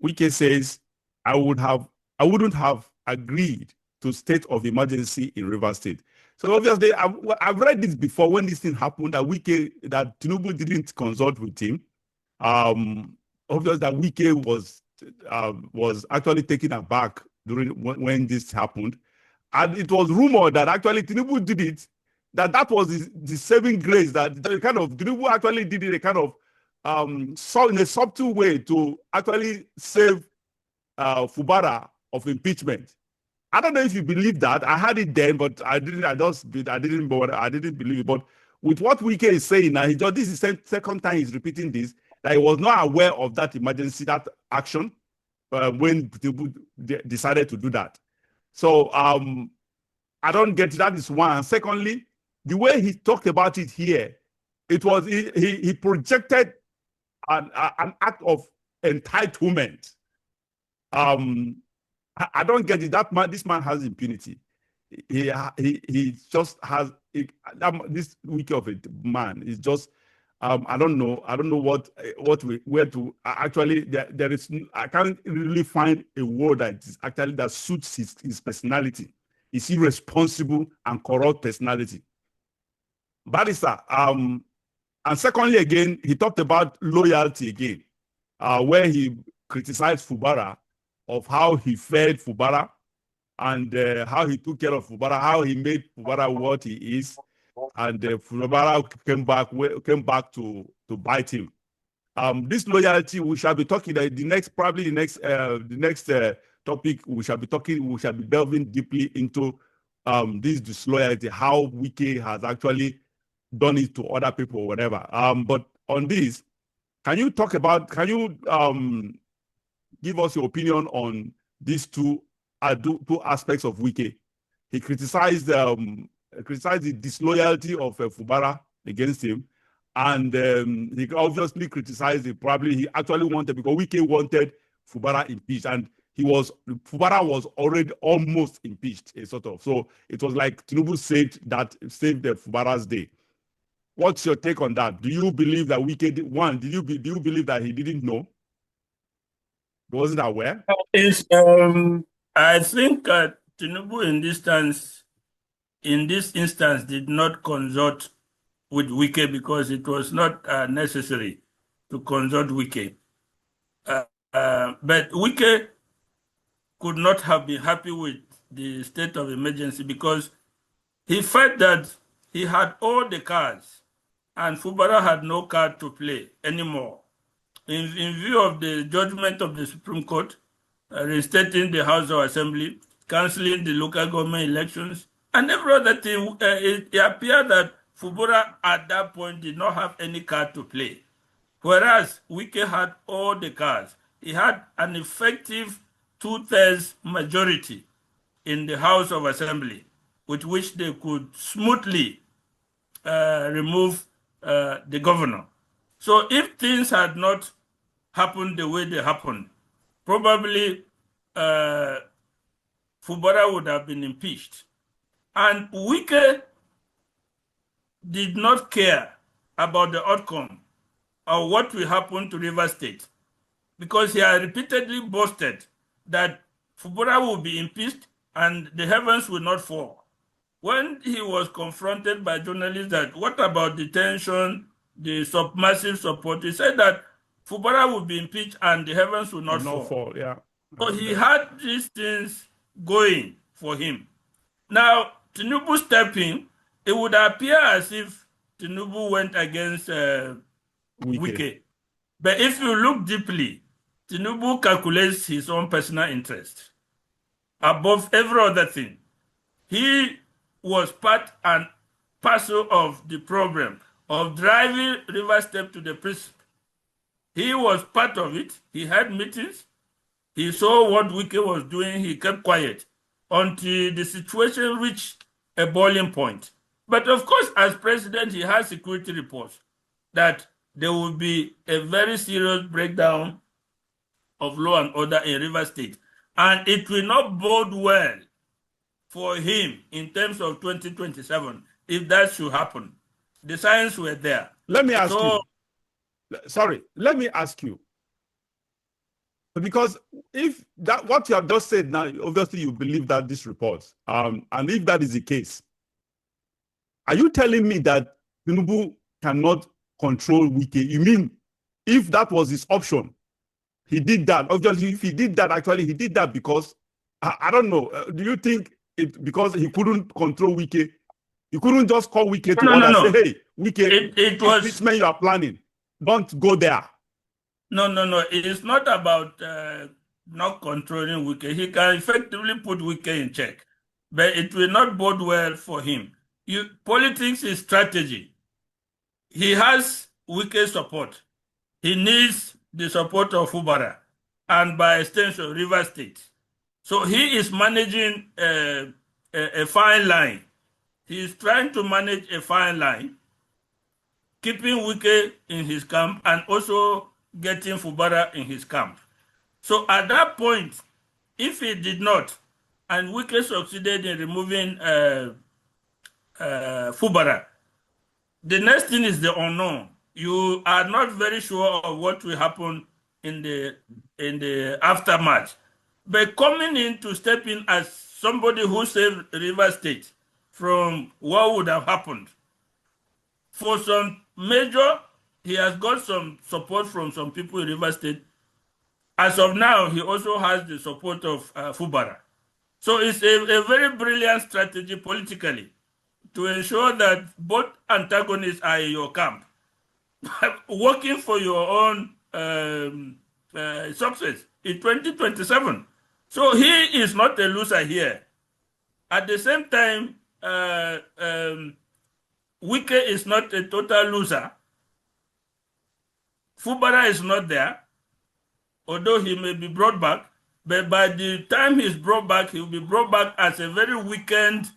Wike says, I wouldn't have agreed to state of emergency in Rivers State. So obviously, I've read this before when this thing happened, that Tinubu didn't consult with him. Obviously, that Wike was actually taken aback when this happened. And it was rumored that actually Tinubu did it, that was the saving grace, that kind of Tinubu actually did it a kind of in a subtle way to actually save Fubara of impeachment. I don't know if you believe that. I had it then, but I didn't believe it. But with what Wike is saying now, this is the second time he's repeating this, that he was not aware of that emergency, that action, when Tinubu decided to do that. So I don't get it. That is one. Secondly, the way he talked about it here, it was he projected an act of entitlement. I don't get it. This man has impunity. He just has this weak of a man. Is just I don't know where to actually. There is, I can't really find a word that suits his personality. His irresponsible and corrupt personality. Barrister, and secondly, again, he talked about loyalty again, where he criticized Fubara of how he fed Fubara and how he took care of Fubara, how he made Fubara what he is, and Fubara came back to bite him. This loyalty, we shall be talking the next topic. We shall be delving deeply into this disloyalty, how Wike has actually done it to other people or whatever. But on this, can you give us your opinion on these two aspects of Wike? He criticized the disloyalty of Fubara against him, and he obviously criticized it. Probably he actually wanted, because Wike wanted Fubara impeached, and Fubara was already almost impeached, sort of. So it was like Tinubu saved the Fubara's day. What's your take on that? Do you believe that Wike did one? Do you believe that he didn't know? He wasn't aware? I think Tinubu in this instance did not consult with Wike because it was not necessary to consult Wike. But Wike could not have been happy with the state of emergency because he felt that he had all the cards and Fubara had no card to play anymore. In view of the judgment of the Supreme Court, reinstating the House of Assembly, cancelling the local government elections, and every other thing, it appeared that Fubara at that point did not have any card to play. Whereas Wike had all the cards. He had an effective 2/3 majority in the House of Assembly, with which they could smoothly remove the governor. So if things had not happened the way they happened, probably Fubara would have been impeached. And Wike did not care about the outcome of what will happen to Rivers State because he had repeatedly boasted that Fubara will be impeached and the heavens will not fall. When he was confronted by journalists that what about the tension, the massive support, he said that Fubara will be impeached and the heavens will not fall. Yeah. So he had these things going for him. Now, Tinubu stepping, it would appear as if Tinubu went against Wike. But if you look deeply, Tinubu calculates his own personal interest above every other thing. He was part and parcel of the problem of driving Rivers State to the prison. He was part of it. He had meetings. He saw what Wike was doing. He kept quiet until the situation reached a boiling point. But of course, as president, he has security reports that there will be a very serious breakdown of law and order in Rivers State. And it will not bode well for him in terms of 2027 if that should happen. The signs were there. Let me ask you. Sorry, let me ask you. Because if that what you have just said now, obviously you believe that this report, and if that is the case, are you telling me that Tinubu cannot control Wike? You mean if that was his option, he did that? Obviously, if he did that, actually, he did that because I don't know. Do you think it because he couldn't control Wike? You couldn't just call Wike to order, say, hey, Wike, it was impeachment you are planning, don't go there. No. It's not about not controlling Wike. He can effectively put Wike in check, but it will not bode well for him. Politics is strategy. He has Wike's support. He needs the support of Fubara and by extension, River State. So he is managing a fine line. He is trying to manage a fine line, keeping Wike in his camp and also getting Fubara in his camp. So at that point, if he did not, and Wike succeeded in removing Fubara, the next thing is the unknown. You are not very sure of what will happen in the aftermath. But coming in to step in as somebody who saved River State from what would have happened, for some major, he has got some support from some people in River State. As of now, he also has the support of Fubara. So it's a very brilliant strategy politically to ensure that both antagonists are in your camp, working for your own success in 2027. So he is not a loser here. At the same time, Wike is not a total loser. Fubara is not there, although he may be brought back. But by the time he's brought back, he will be brought back as a very weakened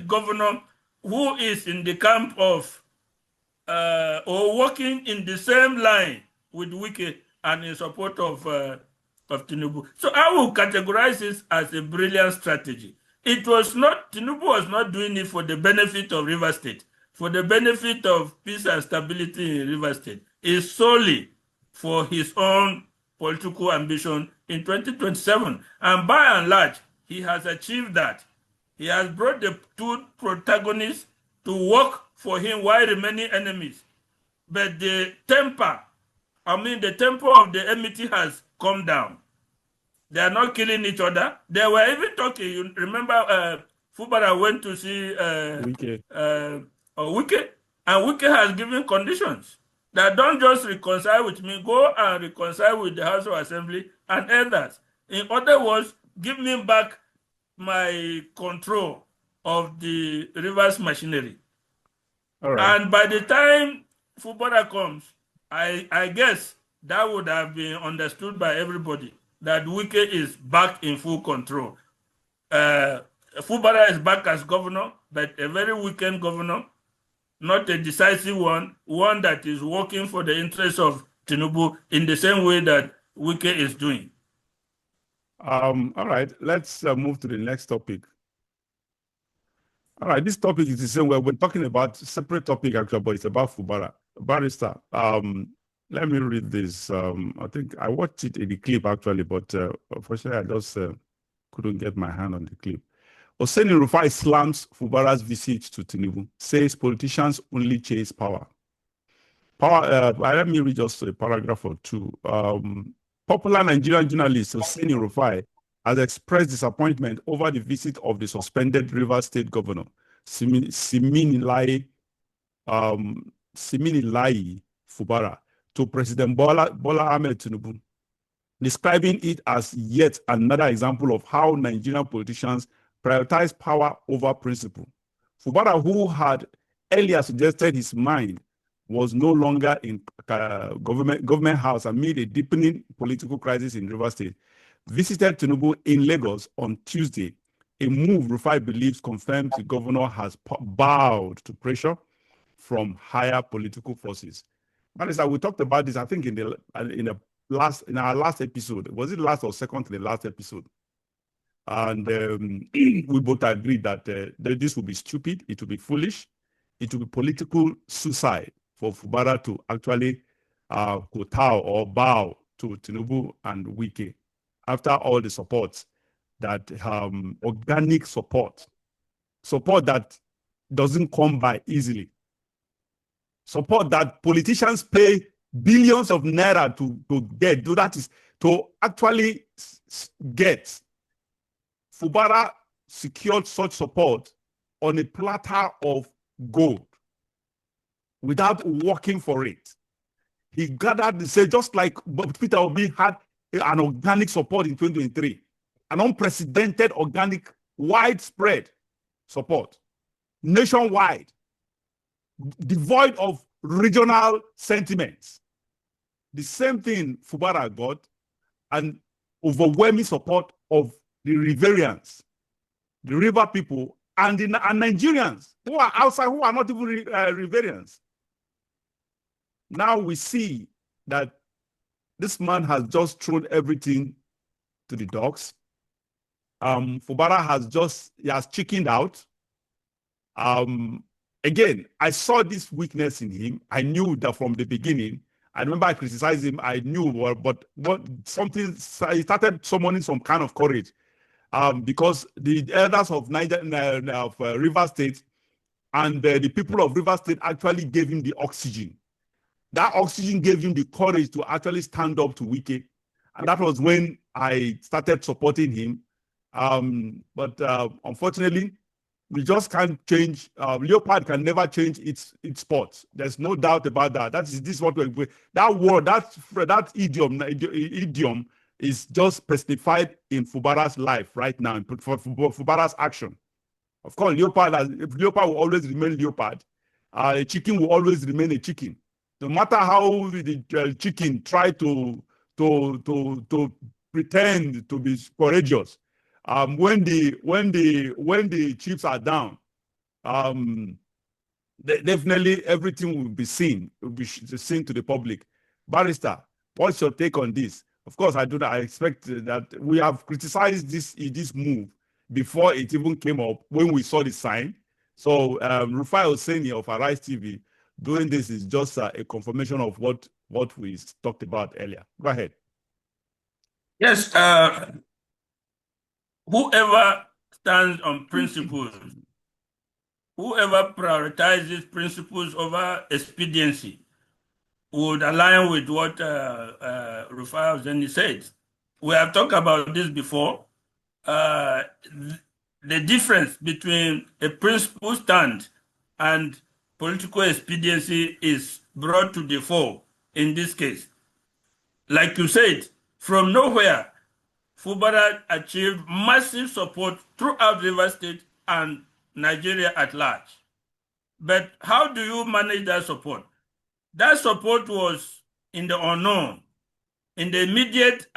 governor who is in the camp of or working in the same line with Wike and in support of Tinubu. So I will categorize this as a brilliant strategy. Tinubu was not doing it for the benefit of River State, for the benefit of peace and stability in River State. It's solely for his own political ambition in 2027. And by and large, he has achieved that. He has brought the two protagonists to work for him while remaining enemies. But the temper of the enmity has come down. They are not killing each other. They were even talking. You remember Fubara went to see Wike, and Wike has given conditions that don't just reconcile with me, go and reconcile with the House of Assembly and others. In other words, give me back my control of the reverse machinery. All right. And by the time Fubara comes, I guess that would have been understood by everybody that Wike is back in full control. Fubara is back as governor, but a very weakened governor, not a decisive one that is working for the interests of Tinubu in the same way that Wike is doing. All right, let's move to the next topic. All right, this topic is the same way we're talking about separate topic actually, but it's about Fubara. Barrister, let me read this. I think I watched it in the clip actually, but unfortunately I just couldn't get my hand on the clip. Hosseini Rufai slams Fubara's visit to Tinubu, says politicians only chase power. Let me read just a paragraph or two. Popular Nigerian journalist Hosseini Rufai has expressed disappointment over the visit of the suspended Rivers State Governor, Siminalayi Fubara, to President Bola Ahmed Tinubu, describing it as yet another example of how Nigerian politicians prioritize power over principle. Fubara, who had earlier suggested his mind was no longer in government house amid a deepening political crisis in Rivers State, visited Tinubu in Lagos on Tuesday, a move Rufai believes confirms the governor has bowed to pressure from higher political forces. Marisa, we talked about this, I think, in our last episode. Was it last or second to the last episode? And we both agreed that this would be stupid, it would be foolish, it would be political suicide for Fubara to actually kowtow or bow to Tinubu and Wike after all the support that organic support that doesn't come by easily, support that politicians pay billions of naira to get. That is to actually get. Fubara secured such support on a platter of gold without working for it. He gathered, say, just like Peter Obi had an organic support in 2023, an unprecedented organic, widespread support, nationwide, devoid of regional sentiments. The same thing Fubara got, an overwhelming support of the Riverians, the river people, and Nigerians who are outside, who are not even Riverians. Now we see that this man has just thrown everything to the dogs. Fubara has chickened out. Again, I saw this weakness in him. I knew that from the beginning. I remember I criticized him. I knew, but something, he started summoning some kind of courage. Because the elders of River State and the people of River State actually gave him the oxygen. That oxygen gave him the courage to actually stand up to Wike. And that was when I started supporting him. But unfortunately, we just can't change. Leopard can never change its spot. There's no doubt about that. This is what that word, that idiom is just specified in Fubara's life right now, for Fubara's action. Of course, leopard will always remain leopard. A chicken will always remain a chicken. No matter how the chicken try to pretend to be courageous, when the chips are down, definitely everything will be seen to the public. Barrister, what's your take on this? Of course, I expect that we have criticized this move before it even came up when we saw the sign. So Rufai Oseni of Arise TV doing this is just a confirmation of what we talked about earlier. Go ahead. Yes, whoever stands on principles, whoever prioritizes principles over expediency would align with what Rufai Oseni said. We have talked about this before. The difference between a principle stand and political expediency is brought to the fore in this case. Like you said, from nowhere, Fubara achieved massive support throughout River State and Nigeria at large. But how do you manage that support? That support was in the unknown, in the immediate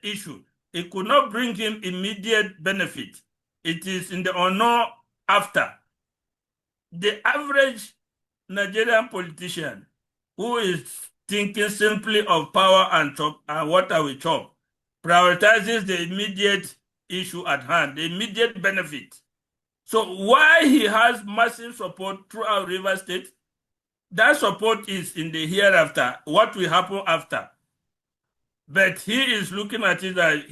issue. It could not bring him immediate benefit. It is in the unknown after. The average Nigerian politician who is thinking simply of power and chop and what I will chop prioritizes the immediate issue at hand, the immediate benefit. So why he has massive support throughout River State, that support is in the hereafter, what will happen after. But he is looking at it that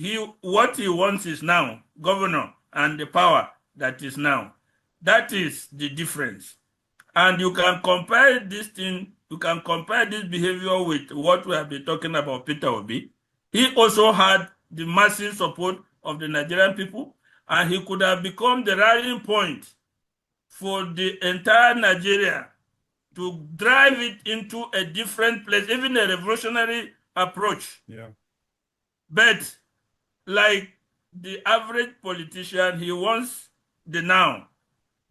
what he wants is now, governor, and the power that is now. That is the difference. And you can compare this thing, you can compare this behavior with what we have been talking about Peter Obi. He also had the massive support of the Nigerian people, and he could have become the rallying point for the entire Nigeria to drive it into a different place, even a revolutionary approach. Yeah. But like the average politician, he wants the now.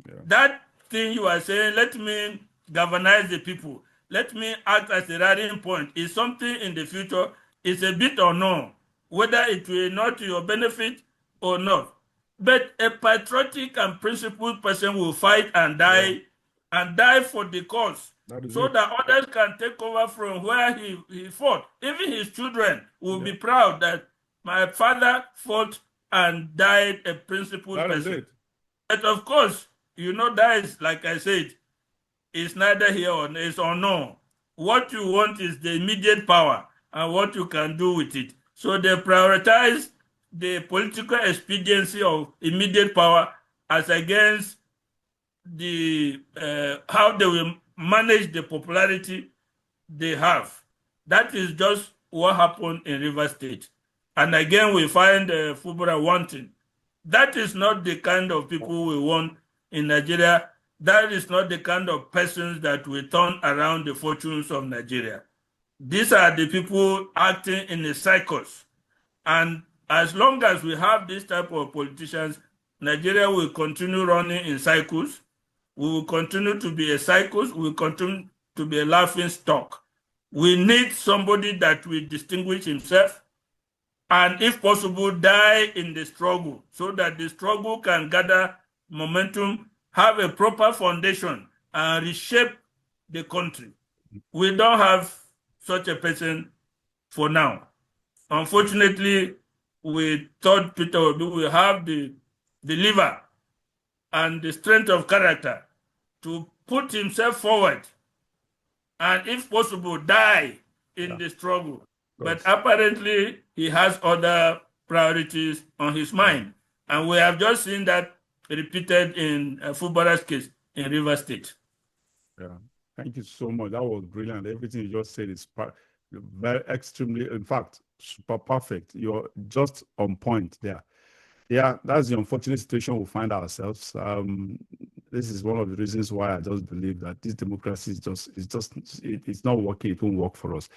Yeah. That thing you are saying, let me galvanize the people, let me act as a rallying point, is something in the future. It's a bit unknown whether it will not to your benefit or not. But a patriotic and principled person will fight and die, and die for the cause, so that others can take over from where he fought. Even his children will be proud that my father fought and died a principled person. But of course, you know, that is, like I said, it's neither here or it's unknown. What you want is the immediate power. and what you can do with it. So they prioritize the political expediency of immediate power as against the how they will manage the popularity they have. That is just what happened in River State. And again, we find Fubara wanting. That is not the kind of people we want in Nigeria. That is not the kind of persons that will turn around the fortunes of Nigeria. These are the people acting in a cycles. And as long as we have this type of politicians, Nigeria will continue running in cycles. We will continue to be a cycles. We will continue to be a laughing stock. We need somebody that will distinguish himself and, if possible, die in the struggle so that the struggle can gather momentum, have a proper foundation, and reshape the country. We don't have such a person for now. Unfortunately, we thought Peter Obi will have the liver and the strength of character to put himself forward and, if possible, die in the struggle. But apparently, he has other priorities on his mind. And we have just seen that repeated in Fubaras' case in River State. Yeah, thank you so much. That was brilliant. Everything you just said is very extremely, in fact, super perfect. You're just on point there. Yeah, that's the unfortunate situation we find ourselves. This is one of the reasons why I just believe that this democracy is it's not working. It won't work for us.